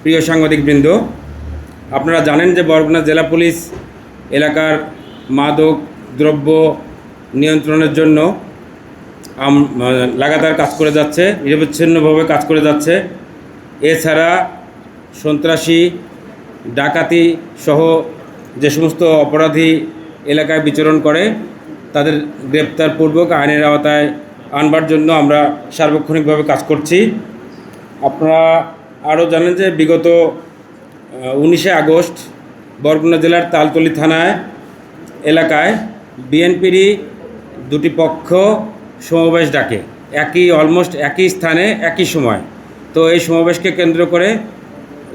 প্রিয় সাংবাদিকবৃন্দ, আপনারা জানেন যে বরগুনা জেলা পুলিশ এলাকার মাদক দ্রব্য নিয়ন্ত্রণের জন্য লাগাতার কাজ করে যাচ্ছে, নিরবচ্ছিন্নভাবে কাজ করে যাচ্ছে। এছাড়া সন্ত্রাসী, ডাকাতি সহ যে সমস্ত অপরাধী এলাকায় বিচরণ করে তাদের গ্রেপ্তারপূর্বক আইনের আওতায় আনবার জন্য আমরা সার্বক্ষণিকভাবে কাজ করছি। আপনারা আরও জানেন যে বিগত 19শে আগস্ট বরগুনা জেলার তালতলী থানায় এলাকায় বিএনপিরই দুটি পক্ষ সমাবেশ ডাকে, অলমোস্ট একই স্থানে একই সময়। তো এই সমাবেশকে কেন্দ্র করে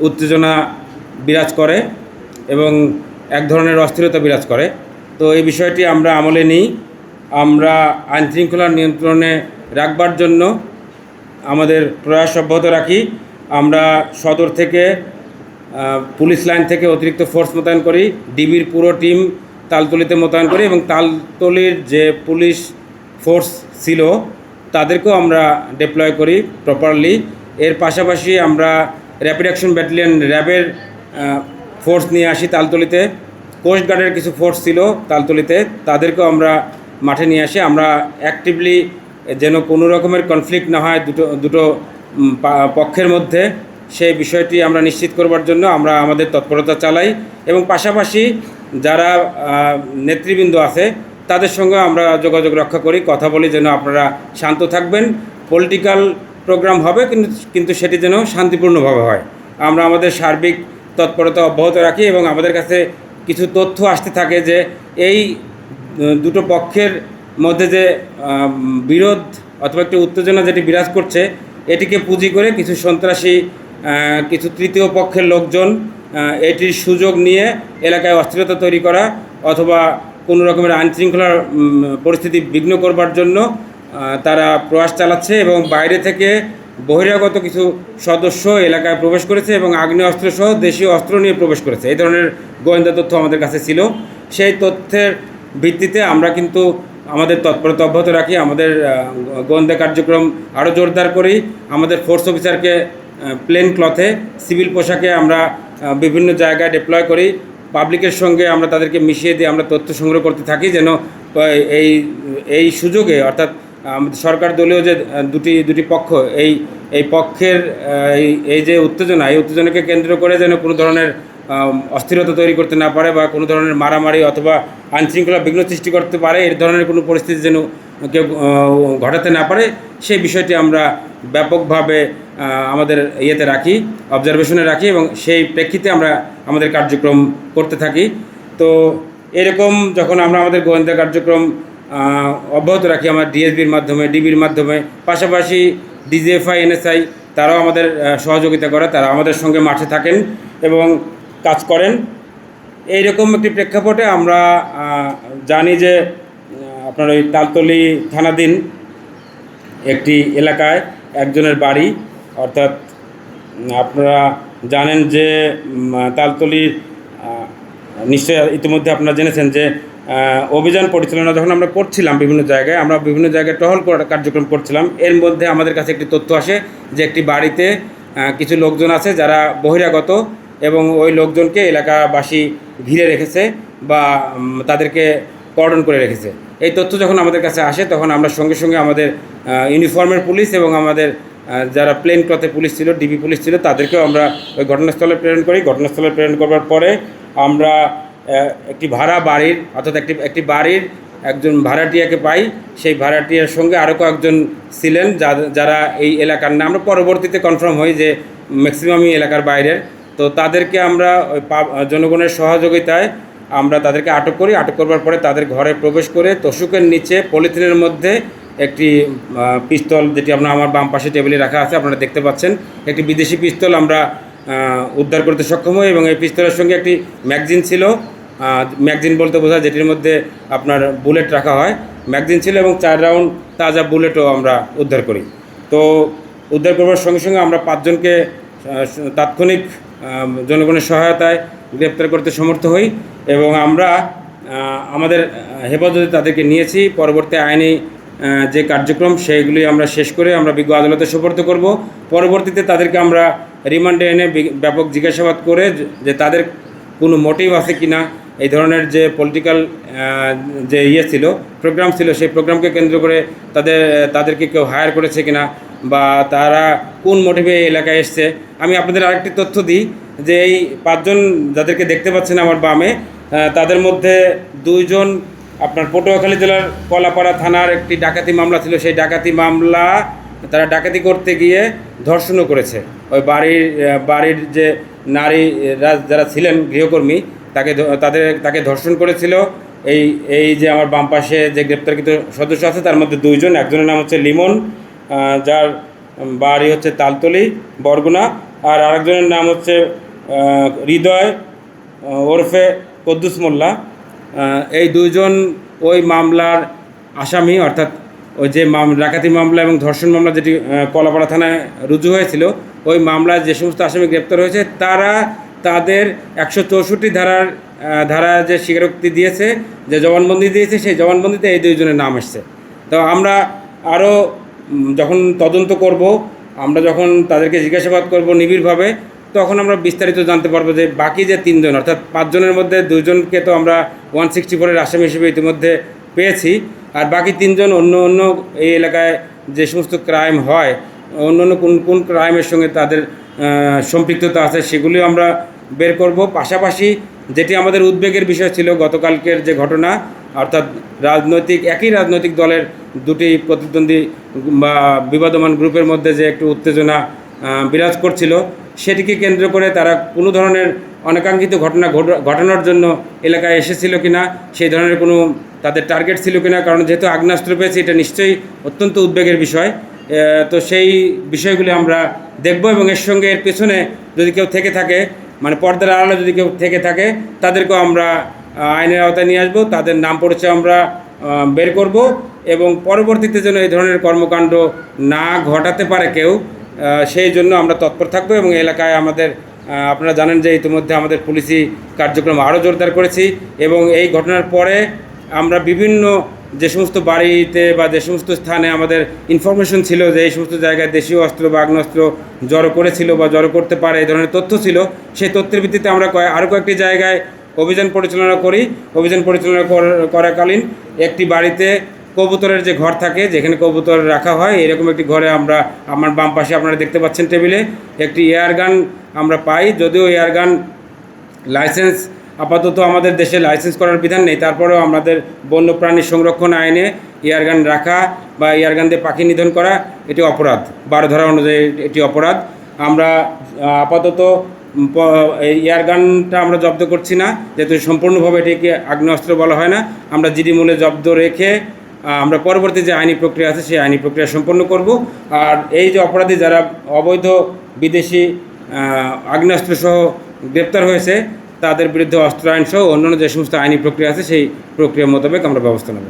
উত্তেজনা বিরাজ করে এবং এক ধরনের অস্থিরতা বিরাজ করে। তো এই বিষয়টি আমরা আমলে নিই। আমরা আইনশৃঙ্খলা নিয়ন্ত্রণে রাখবার জন্য আমাদের প্রয়াস অব্যাহত রাখি। আমরা সদর থেকে, পুলিশ লাইন থেকে অতিরিক্ত ফোর্স মোতায়েন করি, ডিবির পুরো টিম তালতলীতে মোতায়েন করি এবং তালতলীর যে পুলিশ ফোর্স ছিল তাদেরকেও আমরা ডিপ্লয় করি প্রপারলি। এর পাশাপাশি আমরা র্যাপিড অ্যাকশন ব্যাটালিয়ন র্যাবের ফোর্স নিয়ে আসি তালতলীতে। কোস্টগার্ডের কিছু ফোর্স ছিল তালতলীতে, তাদেরকেও আমরা মাঠে নিয়ে আসি। আমরা অ্যাক্টিভলি যেন কোনো রকমের কনফ্লিক্ট না হয় দুটো পক্ষের মধ্যে, সেই বিষয়টি আমরা নিশ্চিত করবার জন্য আমরা আমাদের তৎপরতা চালাই এবং পাশাপাশি যারা নেতৃবৃন্দ আছে তাদের সঙ্গে আমরা যোগাযোগ রক্ষা করি, কথা বলি যেন আপনারা শান্ত থাকবেন। পলিটিক্যাল প্রোগ্রাম হবে কিন্তু সেটি যেন শান্তিপূর্ণভাবে হয়। আমরা আমাদের সার্বিক তৎপরতা অব্যাহত রাখি এবং আমাদের কাছে কিছু তথ্য আসতে থাকে যে এই দুটো পক্ষের মধ্যে যে বিরোধ অথবা একটি উত্তেজনা যেটি বিরাজ করছে, এটিকে পুঁজি করে কিছু সন্ত্রাসী, কিছু তৃতীয় পক্ষের লোকজন এটির সুযোগ নিয়ে এলাকায় অস্থিরতা তৈরি করা অথবা কোনো রকমের আইনশৃঙ্খলার পরিস্থিতি বিঘ্ন করবার জন্য তারা প্রয়াস চালাচ্ছে এবং বাইরে থেকে বহিরাগত কিছু সদস্য এলাকায় প্রবেশ করেছে এবং আগ্নেয়াস্ত্রসহ দেশীয় অস্ত্র নিয়ে প্রবেশ করেছে। এই ধরনের গোয়েন্দা তথ্য আমাদের কাছে ছিল। সেই তথ্যের ভিত্তিতে আমরা কিন্তু আমাদের তৎপরতা অব্যাহত রাখি, আমাদের গোয়েন্দা কার্যক্রম আরও জোরদার করি। আমাদের ফোর্স অফিসারকে প্লেন ক্লথে, সিভিল পোশাকে আমরা বিভিন্ন জায়গায় ডিপ্লয় করি। পাবলিকের সঙ্গে আমরা তাদেরকে মিশিয়ে দিয়ে আমরা তথ্য সংগ্রহ করতে থাকি যেন এই সুযোগে, অর্থাৎ সরকার দলীয় যে দুটি পক্ষ, এই পক্ষের এই যে উত্তেজনা, এই উত্তেজনাকে কেন্দ্র করে যেন কোনো ধরনের অস্থিরতা তৈরি করতে না পারে বা কোনো ধরনের মারামারি অথবা আইনশৃঙ্খলা বিঘ্ন সৃষ্টি করতে পারে, এর ধরনের কোনো পরিস্থিতি যেন কেউ ঘটাতে না পারে, সেই বিষয়টি আমরা ব্যাপকভাবে আমাদের ইয়েতে রাখি, অবজারভেশনে রাখি এবং সেই প্রেক্ষিতে আমরা আমাদের কার্যক্রম করতে থাকি। তো এরকম যখন আমরা আমাদের গোয়েন্দা কার্যক্রম অব্যাহত রাখি আমার ডিএসবির মাধ্যমে, ডিবির মাধ্যমে, পাশাপাশি ডিজিএফআই, এনএসআই তারাও আমাদের সহযোগিতা করে, তারা আমাদের সঙ্গে মাঠে থাকেন এবং কাজ করেন। এইরকম একটি প্রেক্ষাপটে আমরা জানি যে আপনার ওই তালতলী থানাধীন একটি এলাকায় একজনের বাড়ি, অর্থাৎ আপনারা জানেন যে তালতলীর নিশ্চয়ই ইতিমধ্যে আপনারা জেনেছেন যে অভিযান পরিচালনা যখন আমরা করছিলাম বিভিন্ন জায়গায় টহল কার্যক্রম করছিলাম, এর মধ্যে আমাদের কাছে একটি তথ্য আসে যে একটি বাড়িতে কিছু লোকজন আছে যারা বহিরাগত এবং ওই লোকজনকে এলাকাবাসী ঘিরে রেখেছে বা তাদেরকে কর্ডন করে রেখেছে। এই তথ্য যখন আমাদের কাছে আসে তখন আমরা সঙ্গে সঙ্গে আমাদের ইউনিফর্মের পুলিশ এবং আমাদের যারা প্লেন ক্লথে পুলিশ ছিল, ডিবি পুলিশ ছিল, তাদেরকেও আমরা ওই ঘটনাস্থলে প্রেরণ করি। ঘটনাস্থলে প্রেরণ করবার পরে আমরা একটি ভাড়া বাড়ির, অর্থাৎ একটি বাড়ির একজন ভাড়াটিয়াকে পাই। সেই ভাড়াটিয়ার সঙ্গে আরও কয়েকজন ছিলেন যারা এই এলাকার না, আমরা পরবর্তীতে কনফার্ম হই যে ম্যাক্সিমামই এলাকার বাইরের। তো তাদেরকে আমরা ওই জনগণের সহযোগিতায় আমরা তাদেরকে আটক করি। আটক করবার পরে তাদের ঘরে প্রবেশ করে তোশকের নিচে পলিথিনের মধ্যে একটি পিস্তল, যেটি আমার বাম পাশে টেবিলে রাখা আছে আপনারা দেখতে পাচ্ছেন, একটি বিদেশি পিস্তল আমরা উদ্ধার করতে সক্ষম হই এবং এই পিস্তলের সঙ্গে একটি ম্যাগজিন ছিল, ম্যাগজিন বলতে বোঝায় যেটির মধ্যে আপনার বুলেট রাখা হয়, ম্যাগজিন ছিল এবং 4 রাউন্ড তাজা বুলেটও আমরা উদ্ধার করি। তো উদ্ধার করবার সঙ্গে সঙ্গে আমরা 5 জনকে তাৎক্ষণিক জনগণের সহায়তায় গ্রেপ্তার করতে সমর্থ হই এবং আমরা আমাদের হেফাজতে তাদেরকে নিয়েছি। পরবর্তী আইনি যে কার্যক্রম সেইগুলি আমরা শেষ করে আমরা বিজ্ঞ আদালতে সোপর্দ করব। পরবর্তীতে তাদেরকে আমরা রিমান্ডে এনে ব্যাপক জিজ্ঞাসাবাদ করে যে তাদের কোনো মোটিভ আছে কি না, এই ধরনের যে পলিটিক্যাল যে ছিল প্রোগ্রাম ছিল, সেই প্রোগ্রামকে কেন্দ্র করে তাদেরকে কেউ হায়ার করেছে কিনা বা তারা কোন মোটিভে এই এলাকায় এসছে। আমি আপনাদের আরেকটি তথ্য দিই যে এই 5 জন যাদেরকে দেখতে পাচ্ছেন আমার বামে, তাদের মধ্যে 2 জন আপনার পটুয়াখালী জেলার কলাপাড়া থানার একটি ডাকাতি মামলা ছিল, সেই ডাকাতি মামলা তারা ডাকাতি করতে গিয়ে ধর্ষণও করেছে। ওই বাড়ির যে নারী যারা ছিলেন গৃহকর্মী তাকে ধর্ষণ করেছিল। এই যে আমার বাম পাশে যে গ্রেপ্তারকৃত সদস্য আছে তার মধ্যে 2 জন, একজনের নাম হচ্ছে লিমন, যার বাড়ি হচ্ছে তালতলি বরগুনা, আর আরেকজনের নাম হচ্ছে হৃদয় ওরফে কদ্দুস মোল্লা। এই 2 জন ওই মামলার আসামি, অর্থাৎ ওই যে ডাকাতি মামলা এবং ধর্ষণ মামলা যেটি কলাপাড়া থানায় রুজু হয়েছিল, ওই মামলায় যে সমস্ত আসামি গ্রেপ্তার হয়েছে তারা তাদের 164 ধারা যে স্বীকারোক্তি দিয়েছে, যে জবানবন্দি দিয়েছে, সেই জবানবন্দিতে এই 2 জনের নাম এসছে। তো আমরা আরও যখন তদন্ত করব, আমরা যখন তাদেরকে জিজ্ঞাসাবাদ করব নিবিড়ভাবে, তখন আমরা বিস্তারিত জানতে পারবো যে বাকি যে 3 জন, অর্থাৎ 5 জনের মধ্যে 2 জনকে তো আমরা 164-এর আসামি হিসেবে ইতিমধ্যে পেয়েছি, আর বাকি 3 জন অন্য এই এলাকায় যে সমস্ত ক্রাইম হয়, অন্য কোন ক্রাইমের সঙ্গে তাদের সম্পৃক্ততা আছে সেগুলিও আমরা বের করব। পাশাপাশি যেটি আমাদের উদ্বেগের বিষয় ছিল গতকালকের যে ঘটনা, অর্থাৎ একই রাজনৈতিক দলের 2টি প্রতিদ্বন্দ্বী বা বিবাদমান গ্রুপের মধ্যে যে একটু উত্তেজনা বিরাজ করছিল, সেটিকে কেন্দ্র করে তারা কোনো ধরনের অনাকাঙ্ক্ষিত ঘটনা ঘটানোর জন্য এলাকায় এসেছিল কিনা, সেই ধরনের কোনো তাদের টার্গেট ছিল কিনা, কারণ যেহেতু আগ্নেয়াস্ত্র পেয়েছে এটা নিশ্চয়ই অত্যন্ত উদ্বেগের বিষয়। তো সেই বিষয়গুলি আমরা দেখব এবং এর সঙ্গে এর পেছনে যদি কেউ থেকে থাকে, মানে পর্দার আড়ালে যদি কেউ থেকে থাকে, তাদেরকেও আমরা আইনের আওতায় নিয়ে আসবো, তাদের নাম পরিচয় আমরা বের করব এবং পরবর্তীতে যেন এই ধরনের কর্মকাণ্ড না ঘটাতে পারে কেউ, সেই জন্য আমরা তৎপর থাকবো। এবং এলাকায় আপনারা জানেন যে ইতিমধ্যে আমাদের পুলিশি কার্যক্রম আরও জোরদার করেছি এবং এই ঘটনার পরে আমরা বিভিন্ন যে সমস্ত বাড়িতে বা যে সমস্ত স্থানে আমাদের ইনফরমেশন ছিল যে এই সমস্ত জায়গায় দেশীয় অস্ত্র বা আগ্নেয়াস্ত্র জড়ো করেছিল বা জড়ো করতে পারে, এই ধরনের তথ্য ছিল, সেই তথ্যের ভিত্তিতে আমরা আরও কয়েকটি জায়গায় অভিযান পরিচালনা করি। অভিযান পরিচালনা করাকালীন একটি বাড়িতে কবুতরের যে ঘর থাকে, যেখানে কবুতর রাখা হয়, এরকম একটি ঘরে আমার বাম পাশে আপনারা দেখতে পাচ্ছেন টেবিলে একটি এয়ারগান আমরা পাই। যদিও এয়ারগান লাইসেন্স আপাতত আমাদের দেশে লাইসেন্স করার বিধান নেই, তারপরেও আমাদের বন্যপ্রাণী সংরক্ষণ আইনে এয়ারগান রাখা বা এয়ারগান দিয়ে পাখি নিধন করা এটি অপরাধ, 12 ধারা অনুযায়ী এটি অপরাধ। আমরা আপাতত এই এয়ারগানটা আমরা জব্দ করছি না, যেহেতু সম্পূর্ণভাবে এটিকে আগ্নেয়াস্ত্র বলা হয় না। আমরা জিডি মূল্যে জব্দ রেখে আমরা পরবর্তী যে আইনি প্রক্রিয়া আছে সেই আইনি প্রক্রিয়া সম্পন্ন করব। আর এই যে অপরাধী যারা অবৈধ বিদেশি আগ্নেয়াস্ত্র সহ গ্রেপ্তার হয়েছে, তাদের বিরুদ্ধে অস্ত্র আইন সহ অন্যান্য যে সমস্ত আইনি প্রক্রিয়া আছে সেই প্রক্রিয়া মোতাবেক আমরা ব্যবস্থা নেব।